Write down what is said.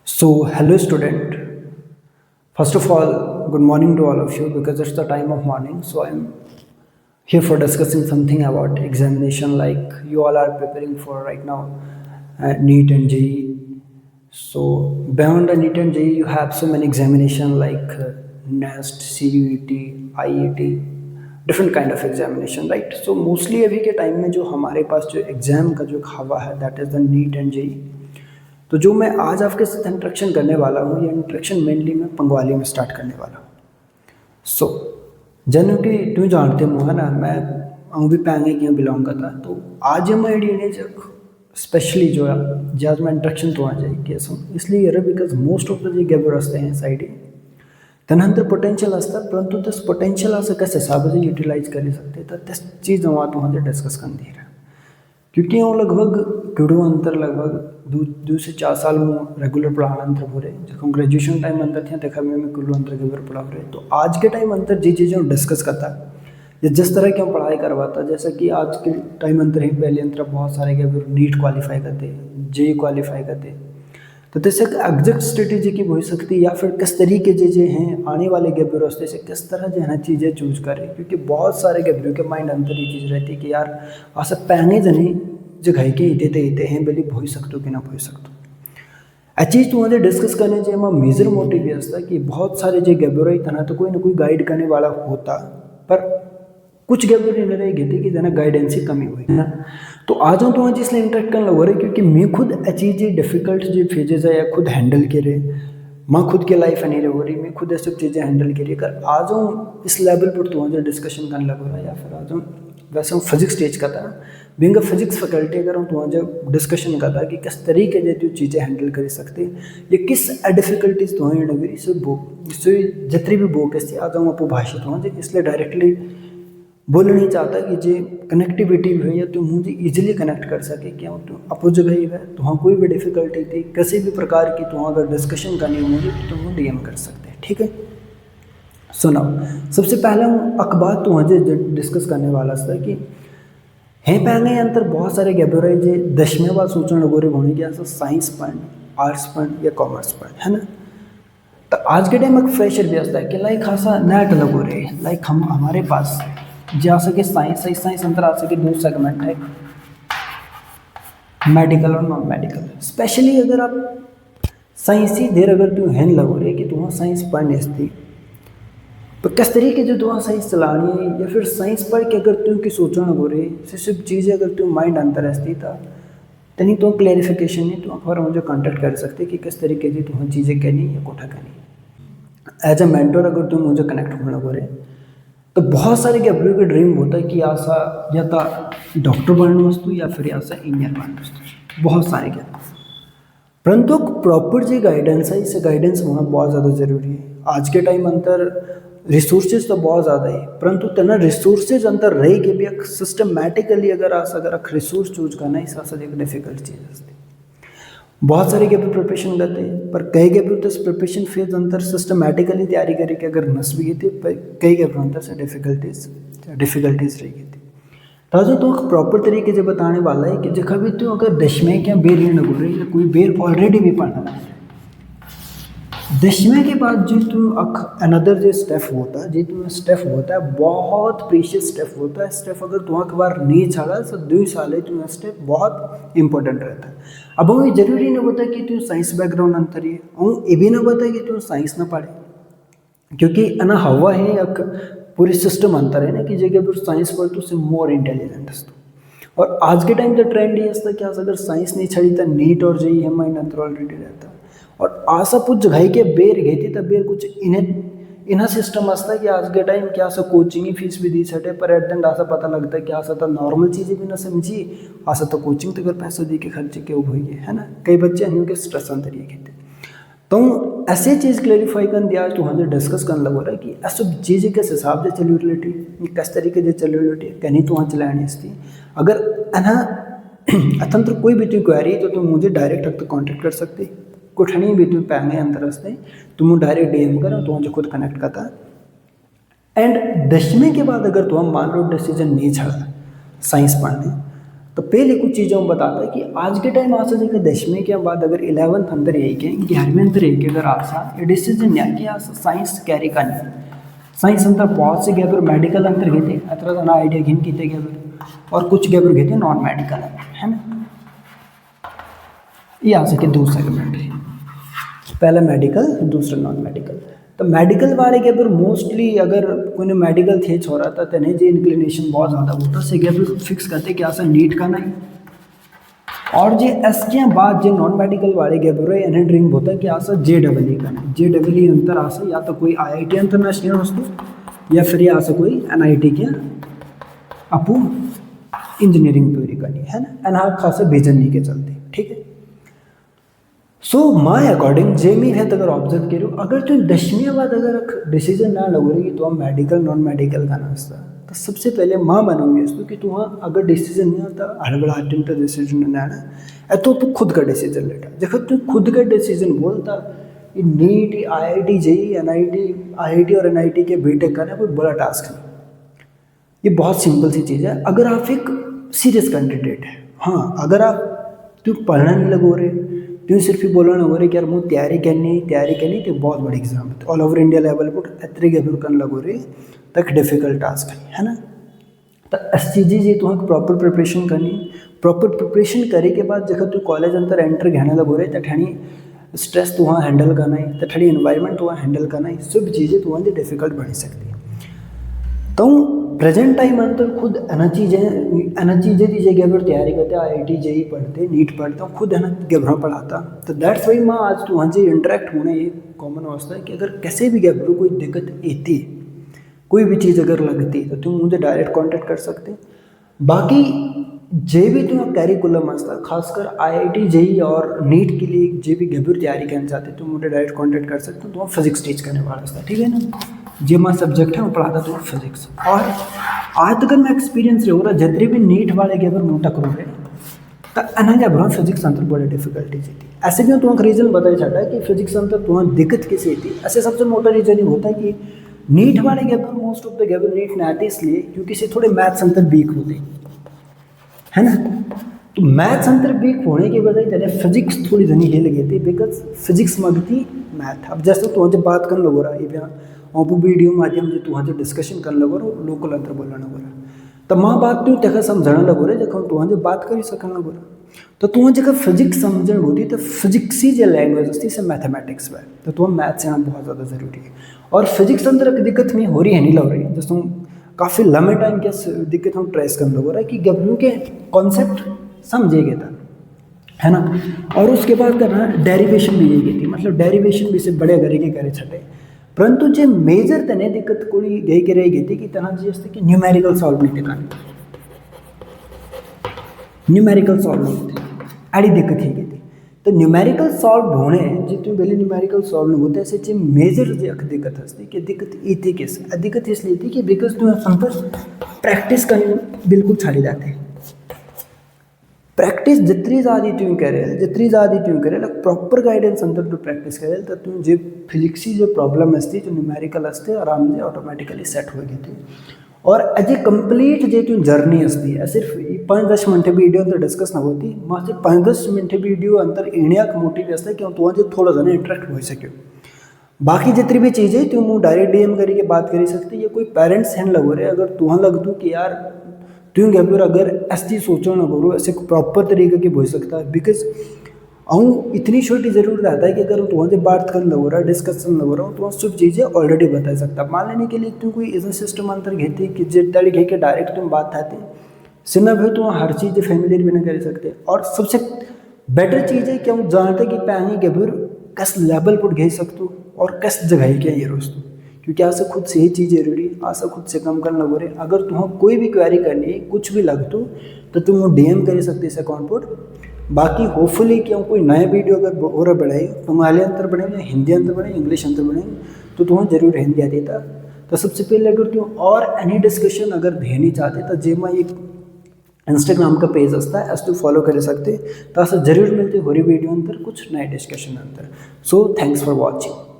So, hello student. First of all, good morning to all of you because it's the time of morning. So, I'm here for discussing something about examination like you all are preparing for right now, NEET and JEE. So, beyond the NEET and JEE, you have so many examination like NEST, CUET, IET, different kind of examination, right? So, mostly अभी के time में जो हमारे पास जो exam का जो हवा है that is the NEET and JEE. तो जो मैं आज आपके साथ इंट्रैक्शन करने वाला हूँ ये इंट्रैक्शन मेनली मैं पंगवाली में स्टार्ट करने वाला हूँ। सो जन कि तुम जानते हो है ना मैं भी पैंगे की बिलोंग करता तो आज मैं एडियने जब स्पेशली जो है जब मैं इंट्रैक्शन तो आ जाए केस इसलिए अरे बिकॉज मोस्ट ऑफ द जे गॅबर असते हैं साइड त्यानंतर पोटेंशियल असतात परंतु तस पोटेंशियल असं कसे हिसाब से यूटिलाइज कर सकते तर त्या चीज़ तुम्हाला डिस्कस कर दी रहा क्योंकि वो लगभग क्यों अंतर लगभग दो से 4 साल में रेगुलर पढ़ाना अंतर हो रहे जब ग्रेजुएशन टाइम अंतर थे देखा मैं कुल्लू अंतर के बारे पढ़ा रहे तो आज के टाइम अंतर जी चीज़ें डिस्कस करता या जिस तरह की हम पढ़ाई करवाता जैसा कि आज के टाइम अंतर ही पहले अंतर बहुत सारे के नीट क्वालिफाई करते जेई क्वालिफाई करते तो जैसे एग्जैक्ट स्ट्रेटेजी की हो सकती है या फिर किस तरीके जे हैं आने वाले गैबर रास्ते से किस तरह जो है ना चीज़ें चूज करें क्योंकि बहुत सारे गैबरों के माइंड अंदर ये चीज़ रहती है कि यार असं पैंगे जने जो घर के इते हैं बोली भोई सकते कि ना भोई सकते आ चीज़ तुम्हारे डिस्कस करने से मैं मेजर मोटिव ये असता कि बहुत सारे जो गैबर है ना तो कोई ना कोई गाइड करने वाला होता पर कुछ गैबर इन रहे घेते कि जना गाइडेंस की कमी हुई ना तो आज हम तुम्हारे इसलिए इंटरेक्ट करने लग रहे क्योंकि मैं खुद चीज़ डिफिकल्ट जो फेजेज है या खुद हैंडल करे मैं खुद के लाइफ नहीं रह रही मैं खुद ये सब चीज़ें हैंडल करी अगर आज हम इस लेवल पर तुम्हारे डिस्कशन करने लग रहा या फिर आज हम वैसे हम फिजिक्स स्टेज का था बीइंग अ फिजिक्स फैकल्टी अगर हम तुम्हारे डिस्कशन करता कि किस तरीके से चीज़ें हैंडल कर सकते या किस डिफिकल्टीज तुम्हारी नगरी से जितनी भी बोकेस थी आज हम आपको भाषा तुम्हारे इसलिए डायरेक्टली बोल नहीं चाहता कि जो कनेक्टिविटी है या तुम मुझे इजीली कनेक्ट कर सके क्या तुम अपो जगह ही है तुम कोई भी डिफिकल्टी थी किसी भी प्रकार की तुम अगर डिस्कशन करनी होगी तो तुम डीएम कर सकते हैं ठीक है सुनाओ सबसे पहले हम अखबार तुम्हारे डिस्कस करने वाला था कि हैं पहले अंतर बहुत सारे गैबर है जो 10वें बाद सोचने लगो रे होने की ऐसा साइंस पढ़ आर्ट्स पढ़ या कॉमर्स पढ़ है ना तो आज के टाइम एक फ्रेशर भी आता है कि लाइक खासा नेट लगो रे लाइक हम हमारे पास जा सके साइंस अंतर आ सके 2 सेगमेंट है मेडिकल और नॉन मेडिकल स्पेशली अगर आप साइंस ही देर अगर तुम हैन लगो रहे कि तुम्हारा साइंस पढ़ने थी तो किस तरीके जो तुम्हारा साइंस चलानी है या फिर साइंस पढ़ के अगर तुम की सोचना लगो रहे सब चीज़ें अगर तुम माइंड अंतर रहती था तनी तो क्लैरिफिकेशन नहीं तुम फिर मुझे कॉन्टेक्ट कर सकते कि किस तरीके की तुम्हें चीज़ें कहनी या कोठा कहनी एज अ मेंटर अगर तुम मुझे कनेक्ट होने लगो रहे तो बहुत सारे गैबरों का ड्रीम होता है कि ऐसा या तो डॉक्टर बनने वस्तु या फिर ऐसा इंजीनियर बनने वस्तु बहुत सारे गैबर परंतु प्रॉपर जो गाइडेंस है इसे गाइडेंस होना बहुत ज़्यादा ज़रूरी है आज के टाइम अंतर रिसोर्सेज तो बहुत ज़्यादा है परंतु तना रिसोर्सेज अंतर रही के भी सिस्टमैटिकली अगर रिसोर्स चूज करना है इस एक डिफिकल्ट चीज़ है बहुत सारे के प्रिपरेशन करते हैं पर कई के तो प्रिपरेशन फेज अंतर सिस्टमैटिकली तैयारी करे कि अगर नस भी गई थी कई के अंतर से डिफिकल्टीज रही गई थी तो तो प्रॉपर तरीके से बताने वाला है कि जगह भी तो अगर 10वें क्या बेर ये नगो रही या कोई बेर ऑलरेडी भी पढ़ना है 10वें के बाद जो तुम अनदर जो स्टेप होता है बहुत प्रीशियस स्टेप होता है स्टेप अगर तुम एक बार नहीं छाड़ा तो 2 साल तुम स्टेप बहुत इंपॉर्टेंट रहता है अब हम ये जरूरी नहीं होता कि तुम साइंस बैकग्राउंड अंतर ही और ये भी ना बता कि तुम साइंस ना पढ़े क्योंकि ना हवा है एक पूरी सिस्टम अंतर है ना कि जगह पर साइंस पढ़ तो उससे मोर इंटेलिजेंट असतो और आज के टाइम तो ट्रेंड ये असता कि अगर साइंस नहीं छड़ी तो नीट और जेईई है माइंड अंतर ऑलरेडी रहता और आशा कुछ घाई के बेर घेती तब बेर कुछ इन्हें सिस्टम असता कि आज के टाइम क्या सा कोचिंग ही फीस भी दी सटे पर एट द एंड ऐसा पता लगता है कि ऐसा तो नॉर्मल चीज़ें भी ना समझी ऐसा तो कोचिंग तो अगर पैसा दी के खर्चे के हुई है ना कई बच्चे हैं के स्ट्रेस अंतर ये कहते तो ऐसे चीज़ क्लैरिफाई कर दिया तो हमें डिस्कस करने लग रहा है कि ऐसा चीज़ें किस हिसाब से चली रिलेटी किस तरीके से चली रिलेटी कहनी तो वहाँ चलानी थी अगर है अतंत्र कोई भी तुम क्वेरी तो तुम मुझे डायरेक्ट तक कॉन्टेक्ट कर सकते कुठनी भी तुम पैंगे अंतर रस्ते तुम डायरेक्ट डीएम करो तो मुझे खुद कनेक्ट करता एंड 10वें के बाद अगर तुम मान लो डिसीजन नहीं छड़ा साइंस पढ़ने तो पहले कुछ चीज़ों में बताता है कि आज के टाइम आसा जगह 10वीं के बाद अगर 11th अंदर एक है 11वीं अंदर एक अगर आसा ये डिसीजन या कि आसा साइंस कैरी करनी साइंस अंतर बहुत से गैबर मेडिकल अंतर घेते अतर जना आइडिया घेन किते गैबर और कुछ गैबर घेते नॉन मेडिकल है ना। ये आ सके दो सेगमेंट है, पहला मेडिकल दूसरा नॉन मेडिकल। तो मेडिकल वाले के ऊपर मोस्टली अगर कोई मेडिकल थे छोड़ा था तो जो इंक्लिनेशन बहुत ज़्यादा होता से के फिक्स करते कि ऐसा नीट का नहीं और जे एस के बाद जो नॉन मेडिकल वाले के ऊपर इन्हें ड्रीम होता है कि ऐसा JEE का नहीं। JEE अंतर आसा या तो कोई IIT इंटरनेशनल वस्तु या फिर ये आसा कोई NIT के अपू इंजीनियरिंग पूरी करनी है ना एना खासा भेजन नहीं के चलते ठीक है। सो माई अकॉर्डिंग जे मी है अगर ऑब्जर्व करो अगर तुम 10वीं बाद अगर डिसीजन ना लगो रही कि तुम मेडिकल नॉन मेडिकल का नाश्ता तो सबसे पहले माँ बनोगी इसको कि तुम अगर डिसीजन नहीं आता हड़बड़ाहट तो डिसीजन नहीं आना तो तू खुद का डिसीजन लेटा जब तुम खुद का डिसीजन बोलता ये नीट IIT JEE IIT और NIT के बीटेक करना कोई बड़ा टास्क नहीं। ये बहुत सिंपल सी चीज़ है अगर आप एक सीरियस कैंडिडेट है। हाँ अगर आप तुम पढ़ना नहीं लगो रहे तुम सिर्फ ही बोलना हो रहे कि यार मुझे तैयारी करनी तो बहुत बड़ी एग्जाम है ऑल ओवर इंडिया लेवल पर एतरे गैबर करने लगो रहे तक डिफिकल्ट टास्क है ना। तो इस चीज़ जी तुम्हें प्रॉपर प्रिपरेशन करनी प्रॉपर प्रिपरेशन करे के बाद जब तुम कॉलेज अंदर एंटर कहने लगो रहे तो ठणी स्ट्रेस तुम्हें हैंडल करना ही तो ठणी एनवायरमेंट तुम्हें हैंडल करना ही सब चीज़ें तुम्हारे डिफिकल्ट बनी सकती है। तो प्रेजेंट टाइम अंतर खुद एना चीज़ें की जगह पर तैयारी करते IIT JEE पढ़ते नीट पढ़ते खुद एना गैबरों पढ़ाता तो दैट्स वाई माँ आज तो वहाँ इंटरेक्ट होने ये कॉमन अवस्था है कि अगर कैसे भी गैबरों कोई दिक्कत आती कोई भी चीज़ अगर लगती तो तुम मुझे डायरेक्ट कांटेक्ट कर सकते। बाकी जे भी तुम कैरिकुलम असता खासकर IIT JEE और नीट के लिए जे भी गैबर तैयारी करना चाहते तो मुझे डायरेक्ट कांटेक्ट कर सकते हो। तो फिजिक्स टीच करने वाला था ठीक है ना जे माँ सब्जेक्ट है वो पढ़ाता तो फिजिक्स और आज तक मैं एक्सपीरियंस रहा जितने भी नीट वाले गैबर मोटा करो रहे तो अना गैबर फिजिक्स अंतर बड़ी डिफिकल्टीज थी। ऐसे भी तुम्हें रीज़न बताया जाता है कि फिजिक्स अंतर तुम्हें दिक्कत किसी थी ऐसे सबसे मोटा रीज़न ही होता है कि नीट वाले गैबर मोस्ट ऑफ द गैबर नीट नहीं आते इसलिए क्योंकि से थोड़े मैथ्स अंतर वीक होते है ना। तो मैथ्स अंतर वीक होने की वजह तेरे फिजिक्स थोड़ी जनी हिल गई थी बिकॉज फिजिक्स मगती मैथ। अब जैसे तो जब बात कर लगो रहा ये आपको वीडियो माध्यम से तुम जो डिस्कशन कर लगो रहा लोकल अंतर बोलना लगो रहा तो माँ बात तुम तक समझना लगो रहे जब तुम जो बात कर सकन लगो रहा तो तुम जगह फिजिक्स समझ होती तो फिजिक्स ही जो लैंग्वेज होती है मैथमेटिक्स में तो तुम मैथ्स यहाँ बहुत ज़्यादा ज़रूरी है। और फिजिक्स अंदर एक दिक्कत नहीं हो रही है नहीं लग रही जैसे तुम काफ़ी लंबे टाइम के दिक्कत हम ट्रेस करने लग रहा है कि गैबरों के कॉन्सेप्ट समझेगे था है ना। और उसके बाद करना डेरिवेशन भी यही थी मतलब डेरिवेशन भी से बड़े घरे के करे छटे परंतु जो मेजर तने दिक्कत कोई यही के रही गई थी कि तना जी असते कि न्यूमेरिकल सॉल्व नहीं थे न्यूमेरिकल सॉल्व नहीं थे आड़ी दिक्कत ही गई थी। तो न्यूमेरिकल सॉल्व होने जितने पहले न्यूमेरिकल सॉल्व नहीं होते ऐसे जो मेजर जो दिक्कत हंसती कि दिक्कत ये थी किस दिक्कत इसलिए थी कि बिकॉज तुम्हें संतर प्रैक्टिस करने बिल्कुल छाड़ी जाते प्रैक्टिस जितनी ज़्यादा तुम करे प्रॉपर गाइडेंस अंदर तो प्रैक्टिस करे तो तुम जो फिजिक्सी जो प्रॉब्लम हंसती जो न्यूमेरिकल हंसते आराम से ऑटोमेटिकली सेट हो गई थी। और एज ए कंप्लीट जो तुम जर्नी हंसती है सिर्फ 5-10 मिनट वीडियो अंदर डिस्कस ना होती वहाँ से 5-10 मिनट वीडियो अंदर इंडिया का मोटिव हंसता है क्यों तो जो थोड़ा ज़्यादा इंटरेक्ट हो सके। बाकी जितनी भी चीज़ें तुम डायरेक्ट DM करके बात कर सकते ये कोई पेरेंट्स हैं लगो रहे अगर तुम्हें लग दू कि यार तुम गैबर अगर ऐसी सोचो ना करो ऐसे प्रॉपर तरीके की हो सकता है बिकॉज इतनी छोटी ज़रूर रहता है कि अगर तुम्हें जब बात करने लगो रहा डिस्कशन लगो रहा हूँ तो सब चीज़ें ऑलरेडी बता सकता मान लेने के लिए तुम कोई ऐसा सिस्टम अंतर घेती कि जितनी घे के डायरेक्ट तुम बात आती सिर्फ है तुम हर चीज़ फैमिली भी नहीं कर सकते। और सबसे बेटर चीज़ है कि हम जानते कि पैंगे गैबर किस लेवल पर घे सकते और किस जगह के ये रोज क्योंकि आसे खुद से ही चीज़ जरूरी है आसा खुद से कम करना लगो रहे अगर तुम्हें कोई भी क्वेरी करनी है कुछ भी लगतो तो तुम वो DM कर सकते इस अकाउंट पर। बाकी होपफुली क्यों कोई नया वीडियो अगर और बढ़ाई तो मलयाली अंतर बने या हिंदी अंतर बने इंग्लिश अंतर बने तो तुम्हें जरूर हिंदी आती था। तो सबसे पहले अगर तुम और एनी डिस्कशन अगर देनी चाहते तो जेमा एक इंस्टाग्राम का पेज आता है ऐसे फॉलो कर सकते तो ऐसा जरूर मिलते हो रही वीडियो अंतर कुछ नए डिस्कशन अंतर। So thanks for watching.